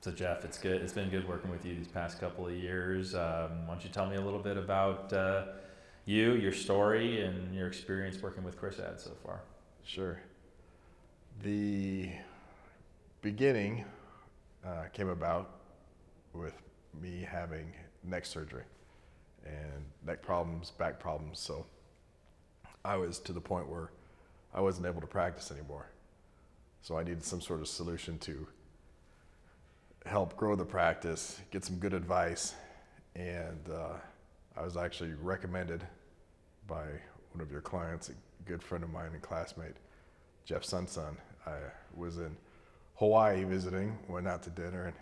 So Jeff, it's good. It's been good working with you these past couple of years. Why don't you tell me a little bit about you, your story, and your experience working with Chris Ad so far? Sure. The beginning came about with me having neck surgery and neck problems, back problems. So I was to the point where I wasn't able to practice anymore. So I needed some sort of solution to help grow the practice, get some good advice, and I was actually recommended by one of your clients, a good friend of mine and classmate, Jeff Sunsun. I was in Hawaii visiting, went out to dinner, and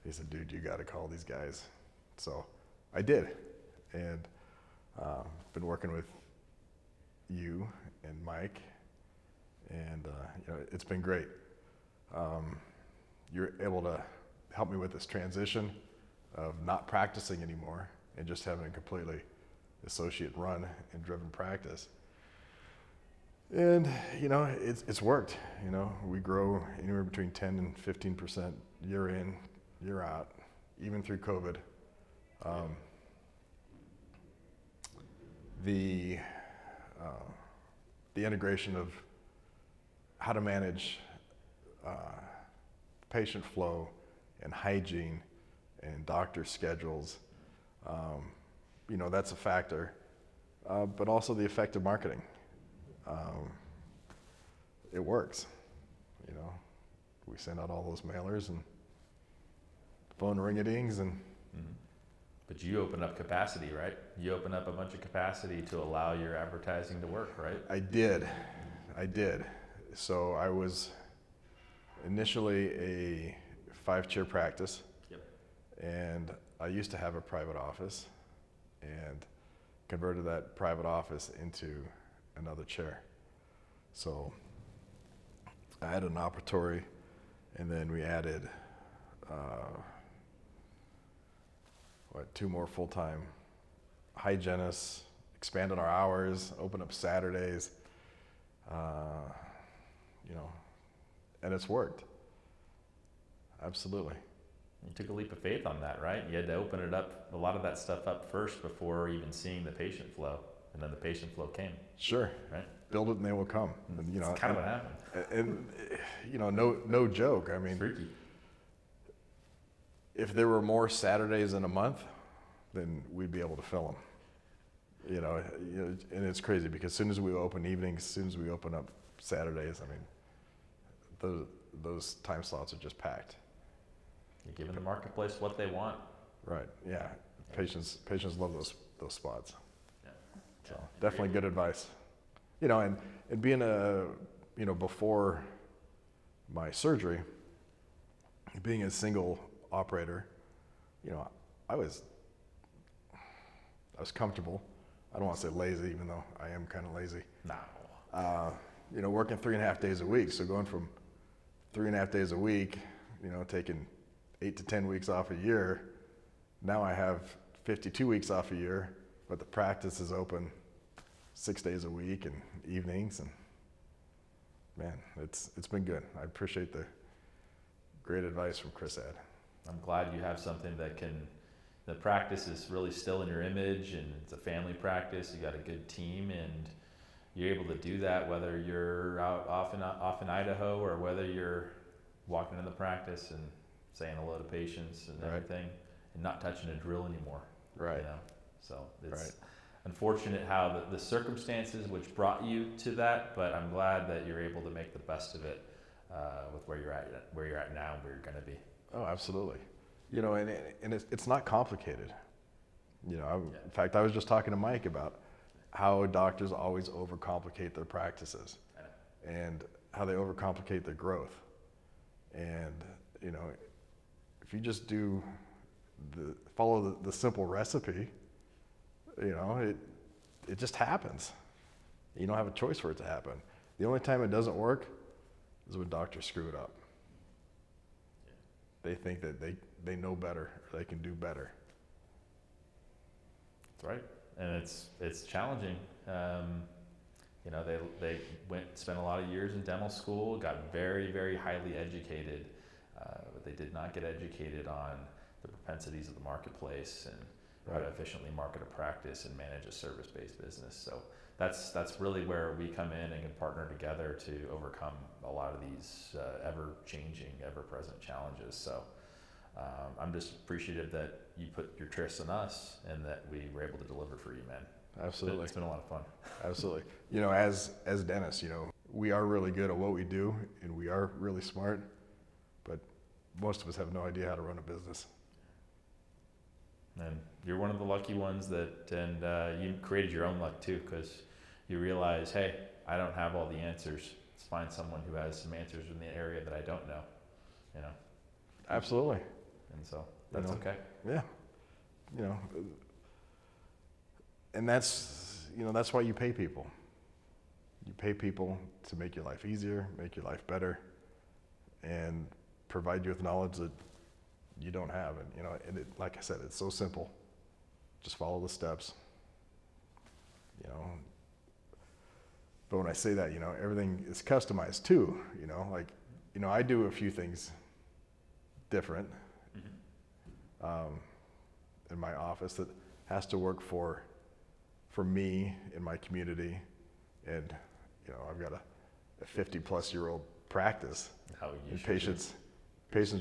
he said, dude, you got to call these guys. So I did, and been working with you and Mike, and it's been great. You're able to help me with this transition of not practicing anymore and just having a completely associate run and driven practice. And it's worked. We grow anywhere between 10 and 15% year in, year out, even through COVID. The integration of how to manage patient flow and hygiene and doctor schedules, that's a factor, but also the effective marketing. It works. We send out all those mailers and phone ring-a-dings and. Mm-hmm. But you open up capacity, right? You open up a bunch of capacity to allow your advertising to work, right? I did. So I was initially a 5-chair practice. Yep. And I used to have a private office and converted that private office into another chair. So I had an operatory, and then we added 2 more full-time hygienists, expanded our hours, opened up Saturdays, and it's worked. Absolutely. You took a leap of faith on that, right? You had to open it up, a lot of that stuff up first before even seeing the patient flow, and then the patient flow came. Sure. Right? Build it and they will come. And, That's kind of what happened. And no joke. I mean, freaky. If there were more Saturdays in a month, then we'd be able to fill them. And it's crazy because as soon as we open evenings, as soon as we open up Saturdays, I mean, those time slots are just packed. You're giving the marketplace what they want. Right. Yeah. Patients love those spots. Yeah. So definitely good advice. And being before my surgery, being a single operator, I was comfortable. I don't want to say lazy, even though I am kind of lazy. No. Working 3.5 days a week. So going from 3.5 days a week, taking 8 to 10 weeks off a year. Now I have 52 weeks off a year, but the practice is open 6 days a week and evenings, and man, it's been good. I appreciate the great advice from Chris Ad. I'm glad you have something the practice is really still in your image, and it's a family practice. You got a good team, and you're able to do that whether you're out off in Idaho or whether you're walking in the practice and saying hello to patients and everything, and not touching a drill anymore. Right. So it's unfortunate how the circumstances which brought you to that, but I'm glad that you're able to make the best of it with where you're at now and where you're going to be. Oh, absolutely. And it's not complicated. In fact, I was just talking to Mike about how doctors always overcomplicate their practices and how they overcomplicate their growth. And, if you just follow the simple recipe, it just happens. You don't have a choice for it to happen. The only time it doesn't work is when doctors screw it up. They think that they know better, or they can do better. That's right, and it's challenging. They spent a lot of years in dental school, got very, very highly educated, but they did not get educated on the propensities of the marketplace and how to efficiently market a practice and manage a service-based business. So that's really where we come in and can partner together to overcome a lot of these ever-changing, ever-present challenges. So I'm just appreciative that you put your trust in us and that we were able to deliver for you, man. Absolutely. It's been a lot of fun. Absolutely. You know, as dentists, you know, we are really good at what we do and we are really smart, but most of us have no idea how to run a business. And you're one of the lucky ones and you created your own luck too, because you realize, hey, I don't have all the answers. Let's find someone who has some answers in the area that I don't know, you know? Absolutely. And so that's okay. Yeah. You know, and that's why you pay people. You pay people to make your life easier, make your life better, and provide you with knowledge that you don't have. And, you know, like I said, it's so simple. Just follow the steps, you know. But when I say that, you know, everything is customized too, you know, like, you know, I do a few things different in my office that has to work for me in my community. And, you know, I've got a 50-plus-year-old practice. And patients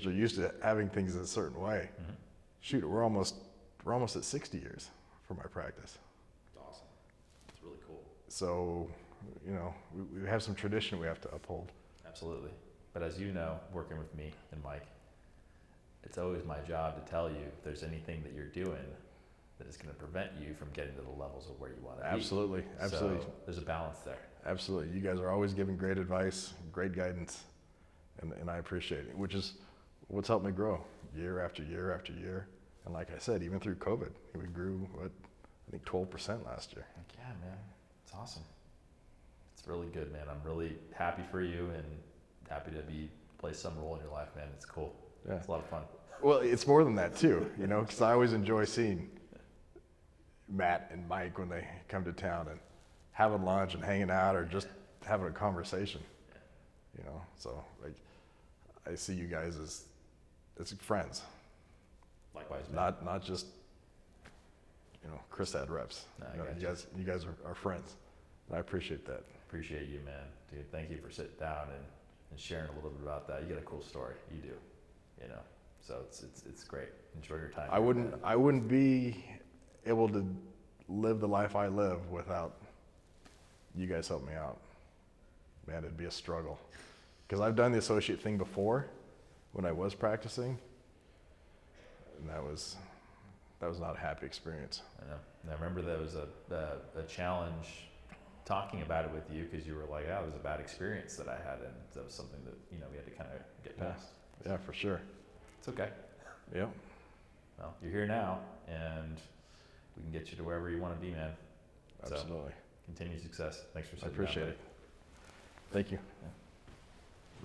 are used to having things in a certain way. Shoot, we're almost at 60 years for my practice. That's awesome. It's really cool. So, you know, we have some tradition we have to uphold. Absolutely. But as you know, working with me and Mike, it's always my job to tell you if there's anything that you're doing that is going to prevent you from getting to the levels of where you want to be. Absolutely. Absolutely. So there's a balance there. Absolutely. You guys are always giving great advice, great guidance, and I appreciate it, which is what's helped me grow year after year after year. And like I said, even through COVID, we grew, I think 12% last year. Yeah, man. It's awesome. It's really good, man. I'm really happy for you and happy to play some role in your life, man. It's cool. Yeah. It's a lot of fun. Well, it's more than that too, you know, because I always enjoy seeing Matt and Mike when they come to town and having lunch and hanging out or just having a conversation, you know. So like, I see you guys as friends. Likewise, man. Not just, you know, Chris had reps. No, you guys are friends. And I appreciate that. Appreciate you, man. Dude, thank you for sitting down and sharing a little bit about that. You got a cool story. You do, you know. So it's great. Enjoy your time. I wouldn't be able to live the life I live without you guys helping me out. Man, it'd be a struggle. Because I've done the associate thing before when I was practicing, and that was not a happy experience. I know. And I remember there was a challenge talking about it with you because you were like, "Oh, it was a bad experience that I had," and that was something that we had to kind of get past. Yeah, for sure. It's okay. Yep. Well, you're here now, and we can get you to wherever you want to be, man. Absolutely. So, continued success. Thanks for I sitting appreciate down, it. Thank you. Yeah.